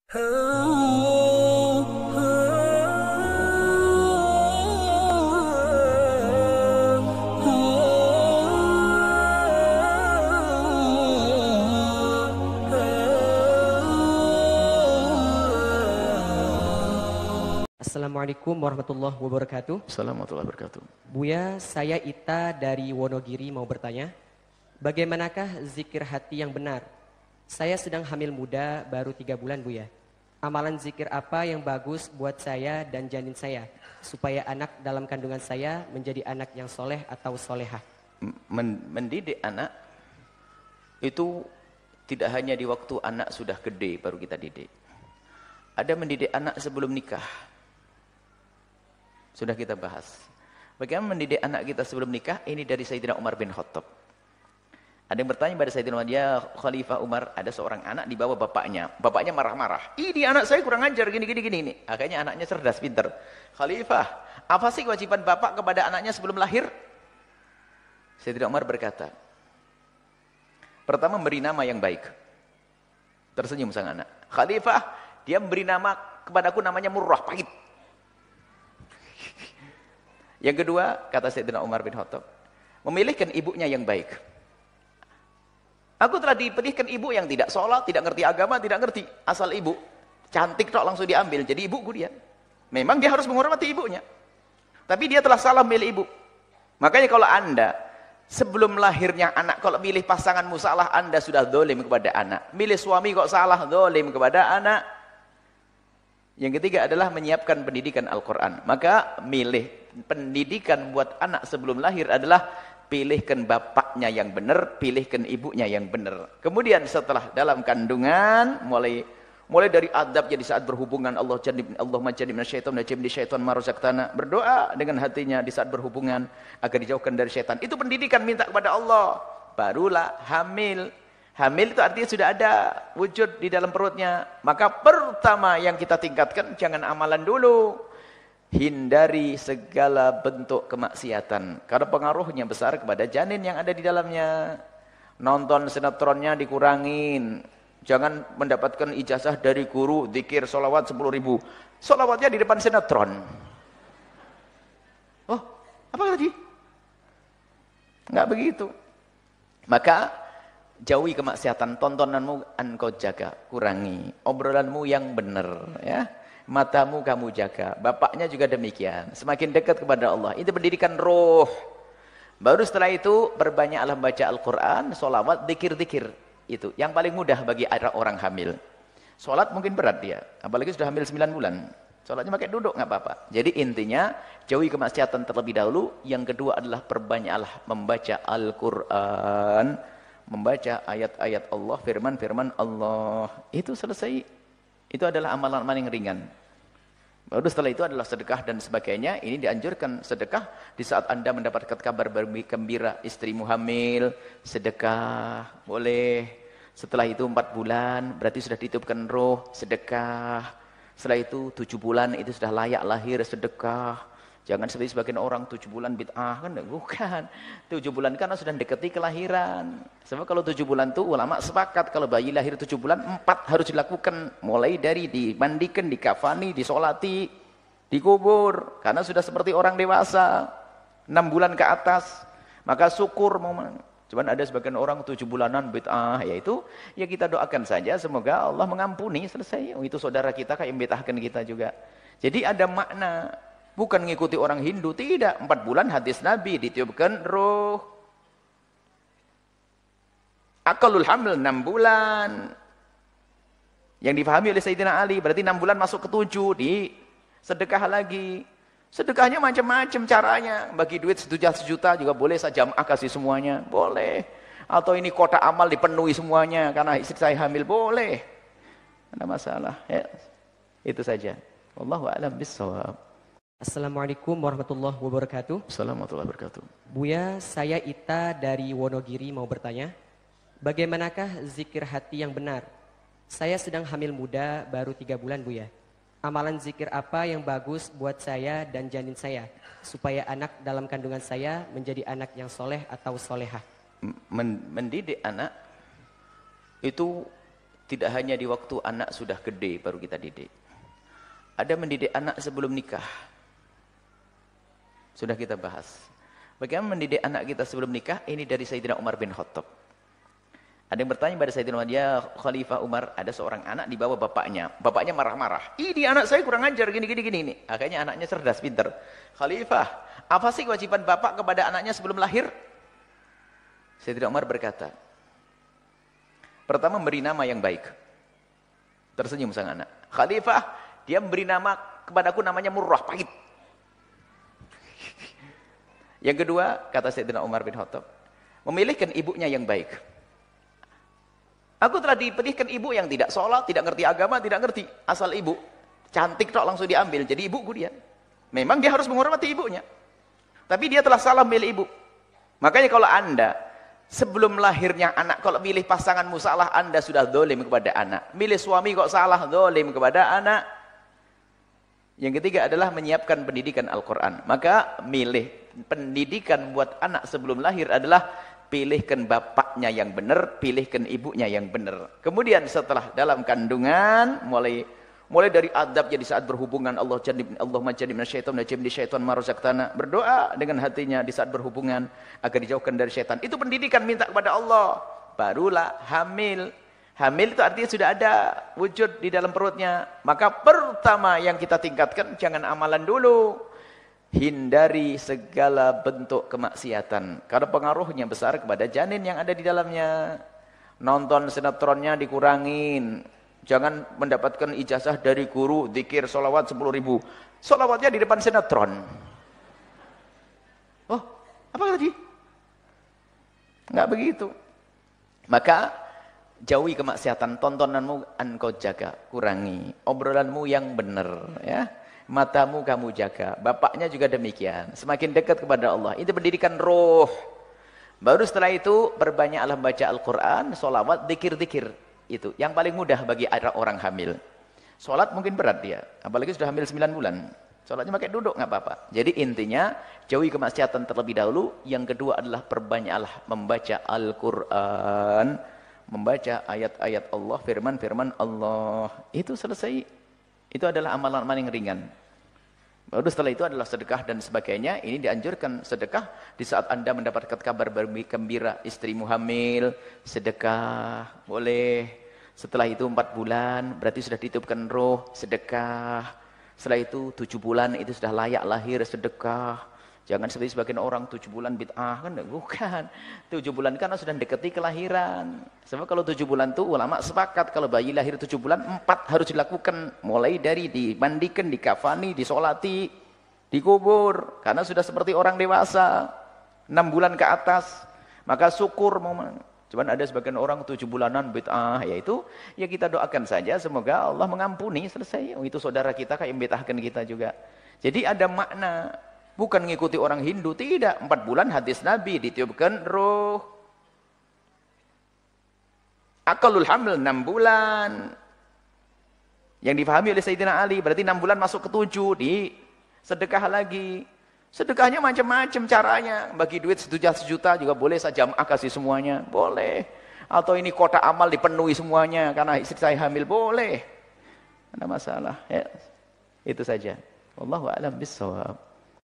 Assalamualaikum warahmatullahi wabarakatuh. Assalamualaikum warahmatullahi wabarakatuh. Buya, saya Ita dari Wonogiri mau bertanya, bagaimanakah zikir hati yang benar? Saya sedang hamil muda, baru 3 bulan Buya. Amalan zikir apa yang bagus buat saya dan janin saya, supaya anak dalam kandungan saya menjadi anak yang soleh atau solehah? Mendidik anak itu tidak hanya di waktu anak sudah gede baru kita didik. Ada mendidik anak sebelum nikah. Sudah kita bahas. Bagaimana mendidik anak kita sebelum nikah? Ini dari Sayyidina Umar bin Khattab. Ada yang bertanya pada Sayyidina Umar, ya Khalifah Umar, ada seorang anak dibawa bapaknya. Bapaknya marah-marah. Ini anak saya kurang ajar, gini. Akhirnya anaknya cerdas, pintar. Khalifah, apa sih kewajiban bapak kepada anaknya sebelum lahir? Sayyidina Umar berkata, pertama memberi nama yang baik. Tersenyum sang anak. Khalifah, dia memberi nama kepadaku namanya Murrah, pahit. Yang kedua, kata Sayyidina Umar bin Khattab, memilihkan ibunya yang baik. Aku telah dipilihkan ibu yang tidak sholat, tidak ngerti agama, tidak ngerti. Asal ibu, cantik tok langsung diambil, jadi ibuku dia. Memang dia harus menghormati ibunya. Tapi dia telah salah milih ibu. Makanya kalau anda, sebelum lahirnya anak, kalau milih pasanganmu salah, anda sudah dolim kepada anak. Milih suami kok salah, dolim kepada anak. Yang ketiga adalah menyiapkan pendidikan Al-Quran. Maka milih pendidikan buat anak sebelum lahir adalah pilihkan bapaknya yang benar, pilihkan ibunya yang benar. Kemudian setelah dalam kandungan, mulai dari adab jadi saat berhubungan, Allahumma jannibna syaitan wa jannibni syaitan ma razaqtana. Berdoa dengan hatinya di saat berhubungan agar dijauhkan dari syaitan. Itu pendidikan, minta kepada Allah. Barulah hamil. Hamil itu artinya sudah ada wujud di dalam perutnya. Maka pertama yang kita tingkatkan, jangan amalan dulu. Hindari segala bentuk kemaksiatan. Karena pengaruhnya besar kepada janin yang ada di dalamnya. Nonton sinetronnya dikurangin. Jangan mendapatkan ijazah dari guru, zikir, sholawat 10.000. Sholawatnya di depan sinetron. Oh, apa tadi? Enggak begitu. Maka jauhi kemaksiatan, tontonanmu engkau jaga, kurangi. Obrolanmu yang benar, ya. Matamu kamu jaga. Bapaknya juga demikian. Semakin dekat kepada Allah. Itu pendidikan roh. Baru setelah itu berbanyaklah baca Al-Quran, sholawat, zikir-zikir. Itu yang paling mudah bagi orang hamil. Sholat mungkin berat dia, apalagi sudah hamil 9 bulan. Sholatnya pakai duduk nggak apa-apa. Jadi intinya jauhi kemaksiatan terlebih dahulu. Yang kedua adalah perbanyaklah membaca Al-Quran. Membaca ayat-ayat Allah, firman-firman Allah. Itu selesai. Itu adalah amalan-amalan yang ringan. Baru setelah itu adalah sedekah dan sebagainya. Ini dianjurkan sedekah di saat anda mendapatkan kabar gembira istrimu hamil. Sedekah, boleh. Setelah itu 4 bulan, berarti sudah dititipkan roh, sedekah. Setelah itu 7 bulan, itu sudah layak lahir, sedekah. Jangan seperti sebagian orang 7 bulan bid'ah, kan bukan. 7 bulan karena sudah dekati kelahiran. Sebab kalau 7 bulan itu ulama sepakat kalau bayi lahir 7 bulan 4 harus dilakukan. Mulai dari dimandikan, dikafani, disolati, dikubur. Karena sudah seperti orang dewasa. 6 bulan ke atas. Maka syukur. Cuman ada sebagian orang 7 bulanan bid'ah. Yaitu ya kita doakan saja semoga Allah mengampuni, selesai. Itu saudara kita kayak bid'ahkan kita juga. Jadi ada makna. Bukan mengikuti orang Hindu, tidak. 4 bulan hadis Nabi, ditiupkan roh. Aqallul hamil 6 bulan. Yang difahami oleh Sayyidina Ali, berarti 6 bulan masuk ke 7, di sedekah lagi. Sedekahnya macam-macam caranya. Bagi duit 1 juta juga boleh, saya jamaah kasih semuanya, boleh. Atau ini kotak amal dipenuhi semuanya, karena istri saya hamil, boleh. Ada masalah. Ya. Itu saja. Wallahu a'lam bishawab. Assalamualaikum warahmatullahi wabarakatuh. Assalamualaikum warahmatullahi wabarakatuh. Buya, saya Ita dari Wonogiri mau bertanya, bagaimanakah zikir hati yang benar? Saya sedang hamil muda, baru 3 bulan Buya. Amalan zikir apa yang bagus buat saya dan janin saya, supaya anak dalam kandungan saya menjadi anak yang soleh atau solehah? Mendidik anak itu Tidak hanya di waktu anak sudah gede baru kita didik. Ada mendidik anak sebelum nikah. Sudah kita bahas. Bagaimana mendidik anak kita sebelum nikah? Ini dari Sayyidina Umar bin Khattab. Ada yang bertanya pada Sayyidina Umar, ya Khalifah Umar, ada seorang anak dibawa bapaknya. Bapaknya marah-marah. Ini anak saya kurang ajar, gini. Akhirnya anaknya cerdas, pintar. Khalifah, apa sih kewajiban bapak kepada anaknya sebelum lahir? Sayyidina Umar berkata, pertama memberi nama yang baik. Tersenyum sang anak. Khalifah, dia memberi nama kepadaku namanya Murrah, pahit. Yang kedua, kata Sayyidina Umar bin Khattab, memilihkan ibunya yang baik. Aku telah dipilihkan ibu yang tidak sholat, tidak ngerti agama, tidak ngerti. Asal ibu, cantik tok langsung diambil. Jadi ibuku dia. Memang dia harus menghormati ibunya. Tapi dia telah salah milih ibu. Makanya kalau anda, sebelum lahirnya anak, kalau milih pasanganmu salah, anda sudah dolim kepada anak. Milih suami kok salah, dolim kepada anak. Yang ketiga adalah menyiapkan pendidikan Al-Quran. Maka milih pendidikan buat anak sebelum lahir adalah pilihkan bapaknya yang benar, pilihkan ibunya yang benar. Kemudian setelah dalam kandungan, mulai dari adab jadi saat berhubungan, Allahumma jannibna syaitan wa jannibni syaitan ma razaqtana. Berdoa dengan hatinya di saat berhubungan agar dijauhkan dari syaitan. Itu pendidikan, minta kepada Allah. Barulah hamil. Hamil itu artinya sudah ada wujud di dalam perutnya. Maka pertama yang kita tingkatkan, jangan amalan dulu. Hindari segala bentuk kemaksiatan. Karena pengaruhnya besar kepada janin yang ada di dalamnya. Nonton sinetronnya dikurangin. Jangan mendapatkan ijazah dari guru, zikir, sholawat 10.000. Sholawatnya di depan sinetron. Oh, apa tadi? Enggak begitu. Maka jauhi kemaksiatan, tontonanmu engkau jaga, kurangi. Obrolanmu yang benar, ya. Matamu kamu jaga. Bapaknya juga demikian. Semakin dekat kepada Allah. Itu pendidikan roh. Baru setelah itu berbanyaklah baca Al-Quran, sholawat, zikir-zikir. Itu yang paling mudah bagi orang hamil. Sholat mungkin berat dia, apalagi sudah hamil 9 bulan. Sholatnya pakai duduk nggak apa-apa. Jadi intinya jauhi kemaksiatan terlebih dahulu. Yang kedua adalah perbanyaklah membaca Al-Quran. Membaca ayat-ayat Allah, firman-firman Allah. Itu selesai. Itu adalah amalan-amalan yang ringan. Baru setelah itu adalah sedekah dan sebagainya. Ini dianjurkan sedekah di saat anda mendapatkan kabar gembira istrimu hamil. Sedekah, boleh. Setelah itu 4 bulan, berarti sudah dititipkan roh, sedekah. Setelah itu 7 bulan, itu sudah layak lahir, sedekah. Jangan seperti sebagian orang 7 bulan bid'ah, kan bukan. 7 bulan karena sudah dekati kelahiran. Sebab kalau 7 bulan itu ulama sepakat kalau bayi lahir 7 bulan 4 harus dilakukan. Mulai dari dimandikan, dikafani, disolati, dikubur. Karena sudah seperti orang dewasa. 6 bulan ke atas. Maka syukur. Cuman ada sebagian orang 7 bulanan bid'ah. Yaitu ya kita doakan saja semoga Allah mengampuni, selesai. Oh, itu saudara kita kayak membid'ahkan kita juga. Jadi ada makna. Bukan mengikuti orang Hindu, tidak. 4 bulan hadis Nabi, ditiupkan roh. Akalul hamil 6 bulan. Yang difahami oleh Sayyidina Ali, berarti 6 bulan masuk ke 7, di sedekah lagi. Sedekahnya macam-macam caranya. Bagi duit 1 juta juga boleh, saya jamaah kasih semuanya, boleh. Atau ini kotak amal dipenuhi semuanya, karena istri saya hamil, boleh. Ada masalah. Ya. Itu saja. Wallahu a'lam bishawab.